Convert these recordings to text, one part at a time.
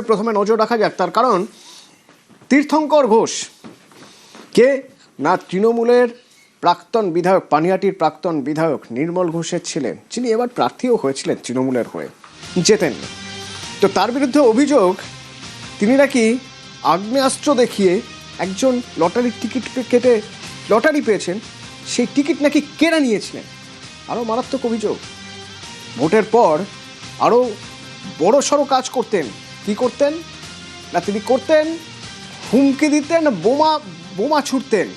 প্রথমে নজর রাখা যাক, তার কারণ তীর্থঙ্কর ঘোষ কে না তৃণমূলের প্রাক্তন বিধায়ক, পানিহাটির প্রাক্তন বিধায়ক নির্মল ঘোষের ছিলেন, যিনি এবার প্রার্থীও হয়েছিলেন তৃণমূলের হয়ে, জেতেন। তো তার বিরুদ্ধে অভিযোগ তিনি নাকি আগ্নেয়াস্ত্র দেখিয়ে একজন লটারির টিকিট কেটে লটারি পেয়েছেন, সেই টিকিট নাকি কেড়ে নিয়েছিলেন। আরও মারাত্মক অভিযোগ, ভোটের পর আরও বড় সড়ো কাজ করতেন। কি করতেন না, তিনি করতেন হুমকি দিতেন, বোমা ছুটতেন।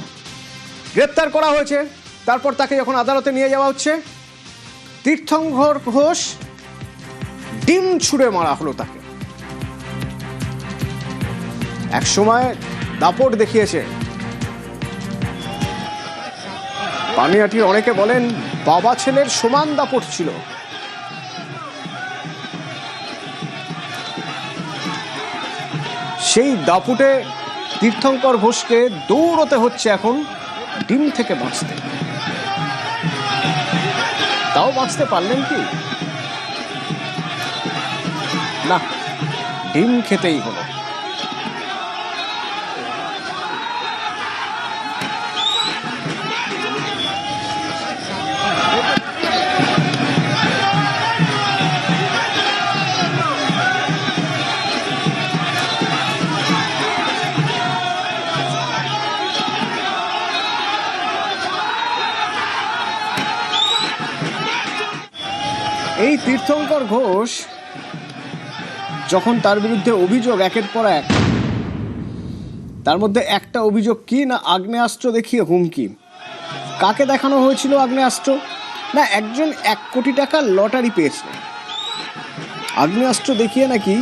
গ্রেপ্তার করা হয়েছে, তারপর তাকে যখন আদালতে নিয়ে যাওয়া হচ্ছে, তীর্থঙ্কর ঘোষ ডিম ছুঁড়ে মারা হলো তাকে। এক সময় দাপট দেখিয়েছে। পানিহাটির অনেকে বলেন বাবা ছেলের সমান দাপট ছিল। সেই দাপুটে তীর্থঙ্কর ঘোষকে দৌড়তে হচ্ছে এখন ডিম থেকে বাঁচতে। তাও বাঁচতে পারলেন কি না, ডিম খেতেই হলো। এই তীর্থঙ্কর ঘোষ যখন তার বিরুদ্ধে অভিযোগ একের পর এক, তার মধ্যে একটা অভিযোগ কি না আগ্নেয়াস্ত্র দেখিয়ে হুমকি। কাকে দেখানো হয়েছিল আগ্নেয়াস্ত্র? না, একজন 1 কোটি টাকার লটারি পেয়েছিলেন, আগ্নেয়াস্ত্র দেখিয়ে নাকি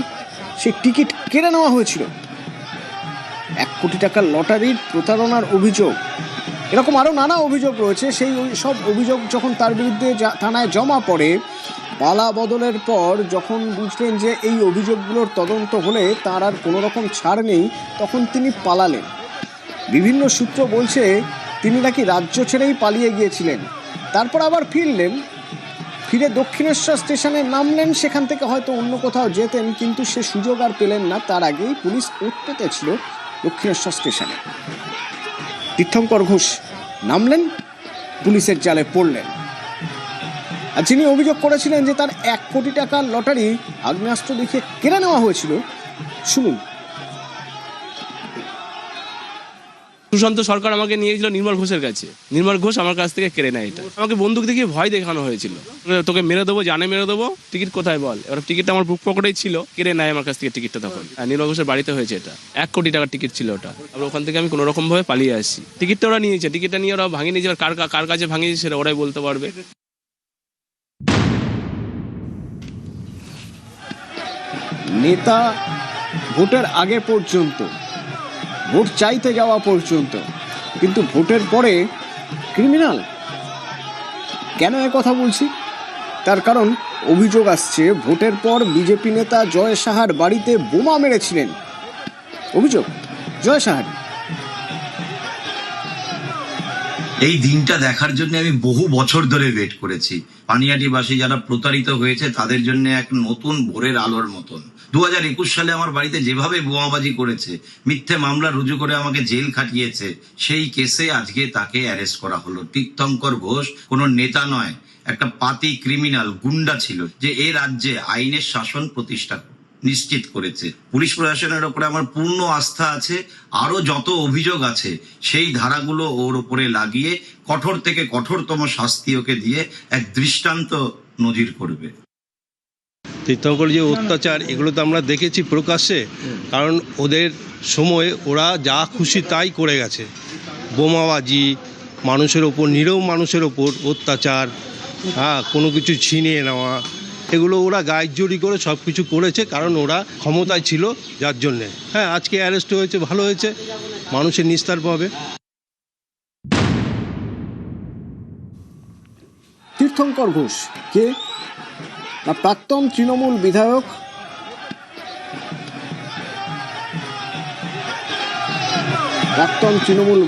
সে টিকিট কেড়ে নেওয়া হয়েছিল। 1 কোটি টাকার লটারির প্রতারণার অভিযোগ, এরকম আরও নানা অভিযোগ রয়েছে। সেই সব অভিযোগ যখন তার বিরুদ্ধে থানায় জমা পড়ে, পালা বদলের পর যখন বুঝলেন যে এই অভিযোগগুলোর তদন্ত হলে তার আর কোনো রকম ছাড় নেই, তখন তিনি পালালেন। বিভিন্ন সূত্র বলছে তিনি নাকি রাজ্য ছেড়েই পালিয়ে গিয়েছিলেন, তারপর আবার ফিরলেন, ফিরে দক্ষিণেশ্বর স্টেশনে নামলেন, সেখান থেকে হয়তো অন্য কোথাও যেতেন, কিন্তু সে সুযোগ আর পেলেন না। তার আগেই পুলিশ উঠতে ছিল দক্ষিণেশ্বর স্টেশনে। তীর্থঙ্কর ঘোষ নামলেন, পুলিশের জালে পড়লেন। আর যিনি অভিযোগ করেছিলেন যে তার 1 কোটি টাকার লটারি আগ্নেয়াস্ত্র দেখিয়ে কেড়ে নেওয়া হয়েছিল, শুনুন। সুশান্ত সরকার আমাকে নিয়েছিল নির্মল ঘোষের কাছে, নির্মল ঘোষ আমার কাছ থেকে কেড়ে নেয় এটা। আমাকে বন্দুক দেখিয়ে ভয় দেখানো হয়েছিল, তোকে মেরে দেবো, জানে মেরে দেবো, টিকিট কোথায় বল। এবার টিকিটটা আমার বুক পকেটেই ছিল, কেড়ে নেয় আমার কাছ থেকে টিকিটটা। তখন নির্মল ঘোষের বাড়িতে হয়েছে এটা, 1 কোটি টাকার টিকিট ছিল ওটা। আর ওখান থেকে আমি কোনো রকম ভাবে পালিয়ে আসি। টিকিটটা ওরা নিয়েছে, টিকিটটা নিয়ে ওরা ভাঙিয়ে নিয়েছে, কার কাছে ভাঙিয়েছে সেটা ওরাই বলতে পারবে। নেতা ভোটের আগে পর্যন্ত, ভোট চাইতে যাওয়া পর্যন্ত, কিন্তু ভোটের পরে ক্রিমিনাল। কেন এ কথা বলছি? তার কারণ অভিযোগ আসছে ভোটের পর বিজেপি নেতা জয় সাহার বাড়িতে বোমা মেরেছিলেন। অভিযোগ জয় সাহার। এই দিনটা দেখার জন্য আমি বহু বছর ধরে ওয়েট করেছি। পানিহাটিবাসী যারা প্রতারিত হয়েছে তাদের জন্য এক নতুন ভোরের আলোর মতন। 2021 সালে আমার বাড়িতে যেভাবে বোমাবাজি করেছে, মিথ্যে মামলা রুজু করে আমাকে জেল খাটিয়েছে, সেই কেসে আজকে তাকে অ্যারেস্ট করা হলো। তীর্থঙ্কর ঘোষ কোনো নেতা নয়, একটা পাতি ক্রিমিনাল গুন্ডা ছিল, যে এ রাজ্যে আইনের শাসন প্রতিষ্ঠা নিশ্চিত করেছে। পুলিশ প্রশাসনের ওপরে আমার পূর্ণ আস্থা আছে। আরো যত অভিযোগ আছে সেই ধারাগুলো ওর উপরে লাগিয়ে কঠোর থেকে কঠোরতম শাস্তি ওকে দিয়ে এক দৃষ্টান্ত নজির করবে। তীর্থঙ্কর যে অত্যাচার, এগুলো তো আমরা দেখেছি প্রকাশ্যে, কারণ ওদের সময় ওরা যা খুশি তাই করে গেছে। বোমাবাজি, মানুষের ওপর, নিরীহ মানুষের ওপর অত্যাচার, কোনো কিছু ছিনিয়ে নেওয়া, এগুলো ওরা গায়ের জোরি করে সব কিছু করেছে, কারণ ওরা ক্ষমতায় ছিল যার জন্যে। আজকে অ্যারেস্ট হয়েছে, ভালো হয়েছে, মানুষের নিস্তার পাবে। তীর্থঙ্কর ঘোষ কে না প্রাক্তন তৃণমূল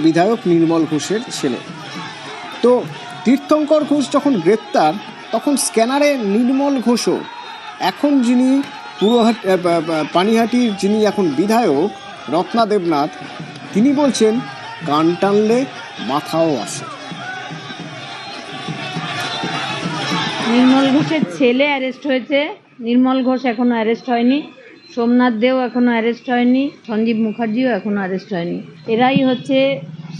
বিধায়ক, নির্মল ঘোষের ছেলে। তো তীর্থঙ্কর ঘোষ যখন গ্রেপ্তার, তখন স্ক্যানারে নির্মল ঘোষও, এখন যিনি পানিহাটির যিনি এখন বিধায়ক রত্না দেবনাথ, তিনি বলছেন কান টানলে মাথাও আসে। নির্মল ঘোষের ছেলে অ্যারেস্ট হয়েছে, নির্মল ঘোষ এখনো অ্যারেস্ট হয়নি, সোমনাথ দেও এখনো অ্যারেস্ট হয়নি, সঞ্জীব মুখার্জিও এখনো অ্যারেস্ট হয়নি। এরাই হচ্ছে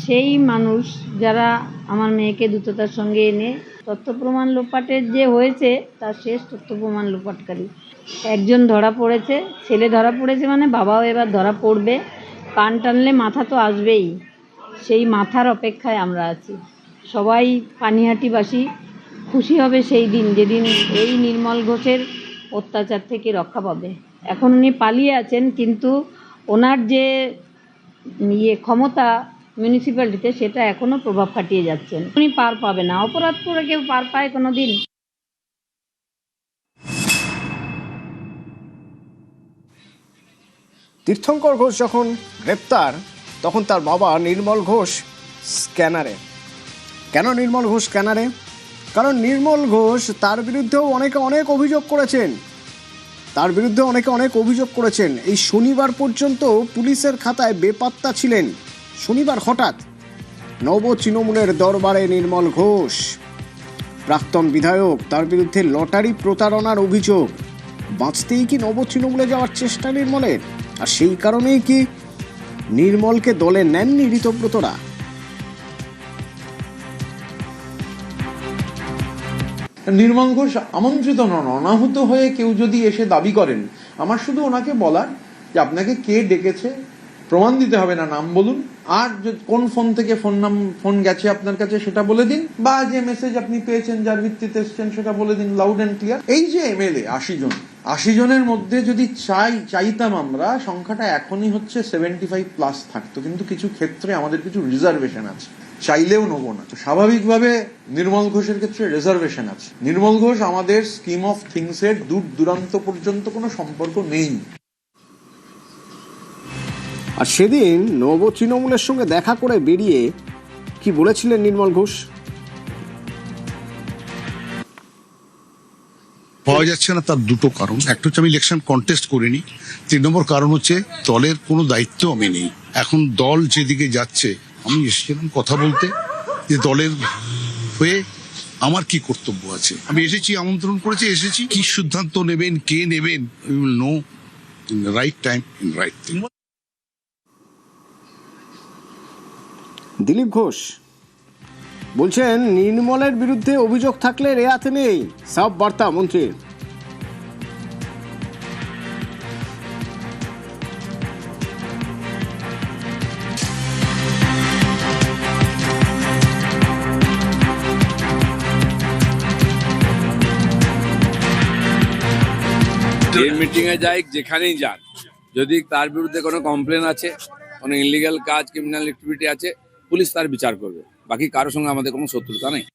সেই মানুষ যারা আমার মেয়েকে দ্রুততার সঙ্গে এনে তথ্য প্রমাণ লোপাটের যে হয়েছে তার শেষ তথ্য প্রমাণ লোপাটকারী। একজন ধরা পড়েছে, ছেলে ধরা পড়েছে, মানে বাবাও এবার ধরা পড়বে। কান টানলে মাথা তো আসবেই, সেই মাথার অপেক্ষায় আমরা আছি। সবাই পানিহাটিবাসী খুশি হবে সেই দিন, যেদিন এই নির্মল ঘোষের অত্যাচার থেকে রক্ষা পাবে। এখন উনি পালিয়ে আছেন, কিন্তু ওনার যে ক্ষমতা মিউনিসিপ্যালিটিতে, সেটা এখনও প্রভাব খাটিয়ে যাচ্ছেন। উনি পার পাবে না, অপরাধ করে কেউ পার পায় কোনো দিন? তীর্থঙ্কর ঘোষ যখন গ্রেপ্তার, তখন তার বাবা নির্মল ঘোষ স্ক্যানারে। কেন নির্মল ঘোষ স্ক্যানারে? কারণ নির্মল ঘোষ তার বিরুদ্ধেও অনেক অভিযোগ করেছেন। এই শনিবার পর্যন্ত পুলিশের খাতায় বেপাত্তা ছিলেন। শনিবার হঠাৎ নব তৃণমূলের দরবারে নির্মল ঘোষ, প্রাক্তন বিধায়ক, তার বিরুদ্ধে লটারি প্রতারণার অভিযোগ। বাঁচতেই কি নব তৃণমূলে যাওয়ার চেষ্টা নির্মলের? আর সেই কারণেই কি নির্মলকে দলে নেননি ঋতব্রতরা? নির্মল ঘোষ আমন্ত্রিত নন, অনাহুত হয়ে কেউ যদি এসে দাবি করেন, আমার শুধু ওনাকে বলার যে আপনাকে কে ডেকেছে, প্রমাণ দিতে হবে না, নাম বলুন, আর কোন ফোন থেকে ফোন গেছে আপনার কাছে সেটা বলে দিন, বা যে মেসেজ আপনি পেয়েছেন যার ভিত্তিতে এসছেন সেটা বলে দিন, লাউড অ্যান্ড ক্লিয়ার। এই যে এমএলএ 80 জনের মধ্যে যদি চাইতাম আমরা, সংখ্যাটা এখনই হচ্ছে 75+ থাকতো, কিন্তু কিছু ক্ষেত্রে আমাদের কিছু রিজার্ভেশন আছে, চাইলেও নেবো না। তো স্বাভাবিকভাবে নির্মল ঘোষের ক্ষেত্রে রিজার্ভেশন আছে। নির্মল ঘোষ আমাদের স্কিম অফ থিংসের দূর দূরান্ত পর্যন্ত কোনো সম্পর্ক নেই। আর সেদিন নব তৃণমূলের সঙ্গে দেখা করে বেরিয়ে কি বলেছিলেন নির্মল ঘোষ? পাওয়া যাচ্ছে না তার দুটো কারণ। একটা হচ্ছে আমি ইলেকশন কন্টেস্ট করিনি, 3 নম্বর কারণ হচ্ছে দলের কোনো দায়িত্ব আমি নেই। এখন দল যেদিকে যাচ্ছে, আমি এসেছিলাম কথা বলতে যে দলের হয়ে আমার কি কর্তব্য আছে। আমি এসেছি, আমন্ত্রণ করেছি, এসেছি। কি সিদ্ধান্ত নেবেন, কে নেবেন, we will know in the right time, in right thing. Dilip Ghosh বলছেন নির্মলের বিরুদ্ধে অভিযোগ থাকলে রেয়াতে নেই, সব বার্তা মন্ত্রীর। যে মিটিংয়ে যাই, যেখানেই যাক, যদি তার বিরুদ্ধে কোনো কমপ্লেন আছে, কোনো ইলিগাল কাজ, ক্রিমিনাল অ্যাক্টিভিটি আছে, পুলিশ তার বিচার করবে। বাকি কারোর সঙ্গে আমাদের কোনো শত্রুতা নেই।